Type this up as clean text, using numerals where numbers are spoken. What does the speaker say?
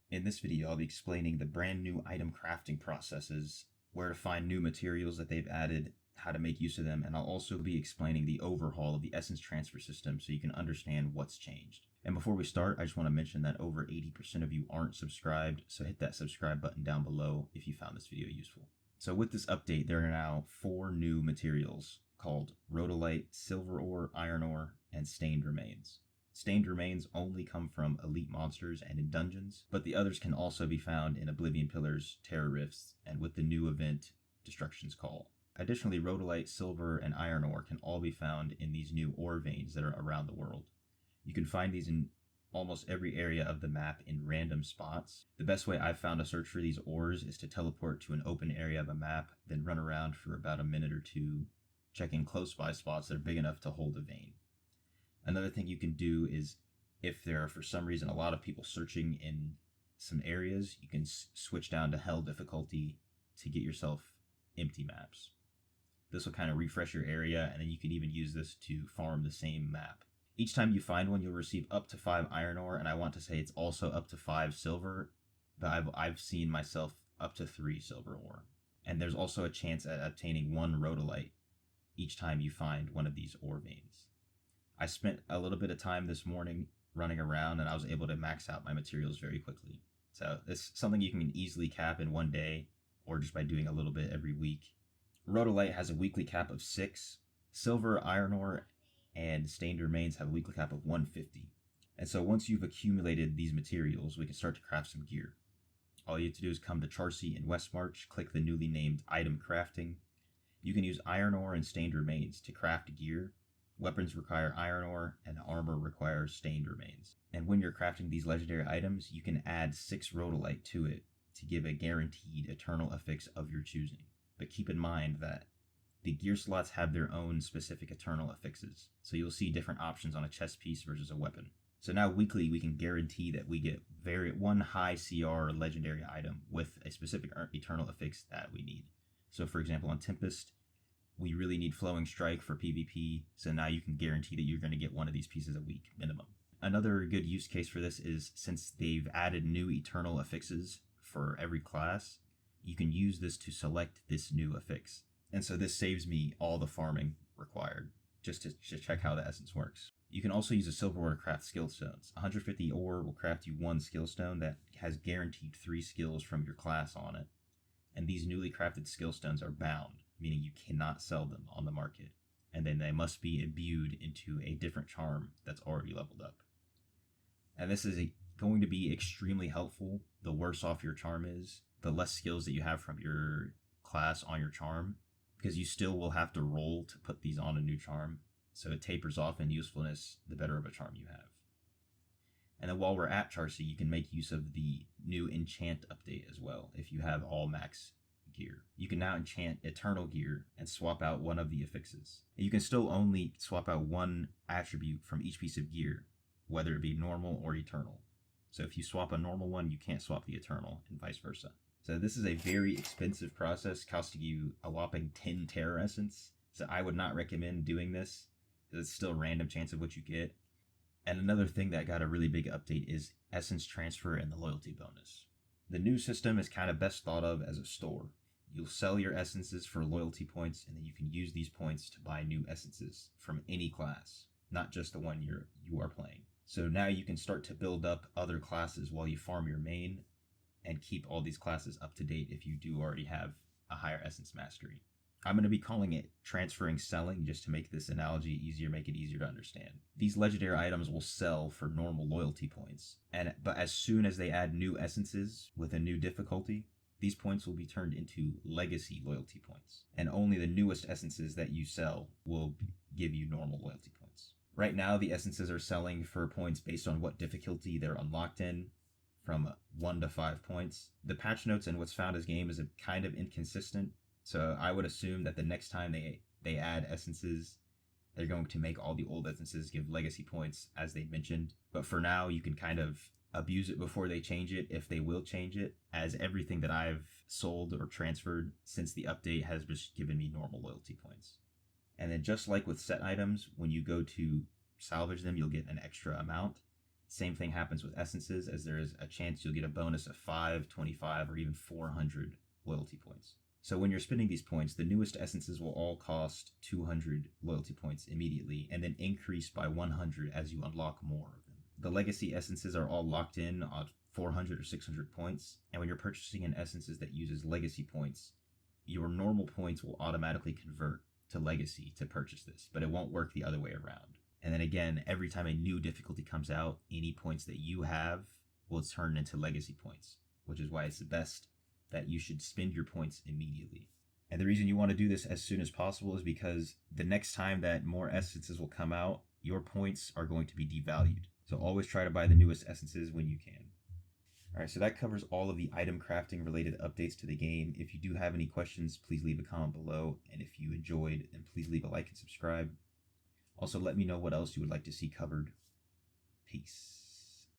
In this video, I'll be explaining the brand new item crafting processes, where to find new materials that they've added, how to make use of them, and I'll also be explaining the overhaul of the essence transfer system so you can understand what's changed. And before we start, I just want to mention that over 80% of you aren't subscribed, so hit that subscribe button down below if you found this video useful. So with this update, there are now 4 new materials called rhodolite, silver ore, iron ore, and stained remains. Stained remains only come from elite monsters and in dungeons, but the others can also be found in Oblivion Pillars, Terror Rifts, and with the new event, Destruction's Call. Additionally, rhodolite, silver, and iron ore can all be found in these new ore veins that are around the world. You can find these in almost every area of the map in random spots. The best way I've found to search for these ores is to teleport to an open area of a map, then run around for about a minute or two, checking close by spots that are big enough to hold a vein. Another thing you can do is, if there are for some reason a lot of people searching in some areas, you can switch down to hell difficulty to get yourself empty maps. This will kind of refresh your area, and then you can even use this to farm the same map. Each time you find one, you'll receive up to 5 iron ore, and I want to say it's also up to 5 silver, but I've seen myself up to 3 silver ore. And there's also a chance at obtaining 1 rhodolite each time you find one of these ore veins. I spent a little bit of time this morning running around, and I was able to max out my materials very quickly. So it's something you can easily cap in one day, or just by doing a little bit every week. Rhodolite has a weekly cap of 6. Silver, iron ore, and stained remains have a weekly cap of 150. And so once you've accumulated these materials, we can start to craft some gear. All you have to do is come to Charcy in Westmarch, click the newly named item crafting. You can use iron ore and stained remains to craft gear. Weapons require iron ore, and armor requires stained remains. And when you're crafting these legendary items, you can add 6 rhodolite to it to give a guaranteed eternal affix of your choosing. But keep in mind that the gear slots have their own specific eternal affixes, so you'll see different options on a chest piece versus a weapon. So now weekly we can guarantee that we get one high CR legendary item with a specific eternal affix that we need. So for example, on Tempest, we really need Flowing Strike for PvP, so now you can guarantee that you're going to get one of these pieces a week minimum. Another good use case for this is, since they've added new eternal affixes for every class, you can use this to select this new affix. And so this saves me all the farming required, just to check how the essence works. You can also use a silver ore to craft skill stones. 150 ore will craft you 1 skill stone that has guaranteed 3 skills from your class on it. And these newly crafted skill stones are bound, meaning you cannot sell them on the market. And then they must be imbued into a different charm that's already leveled up. And this is going to be extremely helpful. The worse off your charm is, the less skills that you have from your class on your charm, because you still will have to roll to put these on a new charm. So it tapers off in usefulness the better of a charm you have. And then while we're at Charcy, you can make use of the new Enchant update as well if you have all max gear. You can now enchant eternal gear and swap out one of the affixes. And you can still only swap out one attribute from each piece of gear, whether it be normal or eternal. So if you swap a normal one, you can't swap the eternal, and vice versa. So this is a very expensive process, costing you a whopping 10 terror essence. So I would not recommend doing this, because it's still a random chance of what you get. And another thing that got a really big update is essence transfer and the loyalty bonus. The new system is kind of best thought of as a store. You'll sell your essences for loyalty points, and then you can use these points to buy new essences from any class, not just the one you are playing. So now you can start to build up other classes while you farm your main, and keep all these classes up to date if you do already have a higher essence mastery. I'm going to be calling it transferring selling, just to make this analogy easier, make it easier to understand. These legendary items will sell for normal loyalty points, but as soon as they add new essences with a new difficulty, these points will be turned into legacy loyalty points, and only the newest essences that you sell will give you normal loyalty points. Right now, the essences are selling for points based on what difficulty they're unlocked in, from 1 to 5 points. The patch notes and what's found as game is kind of inconsistent, so I would assume that the next time they add essences, they're going to make all the old essences give legacy points, as they mentioned. But for now, you can kind of abuse it before they change it, if they will change it, as everything that I've sold or transferred since the update has just given me normal loyalty points. And then just like with set items, when you go to salvage them, you'll get an extra amount. Same thing happens with essences, as there is a chance you'll get a bonus of 5, 25, or even 400 loyalty points. So when you're spending these points, the newest essences will all cost 200 loyalty points immediately, and then increase by 100 as you unlock more of them. The legacy essences are all locked in on 400 or 600 points, and when you're purchasing an essences that uses legacy points, your normal points will automatically convert to legacy to purchase this, but it won't work the other way around. And then again, every time a new difficulty comes out, any points that you have will turn into legacy points, which is why it's the best that you should spend your points immediately. And the reason you want to do this as soon as possible is because the next time that more essences will come out, your points are going to be devalued. So always try to buy the newest essences when you can. Alright, so that covers all of the item crafting related updates to the game. If you do have any questions, please leave a comment below. And if you enjoyed, then please leave a like and subscribe. Also, let me know what else you would like to see covered. Peace.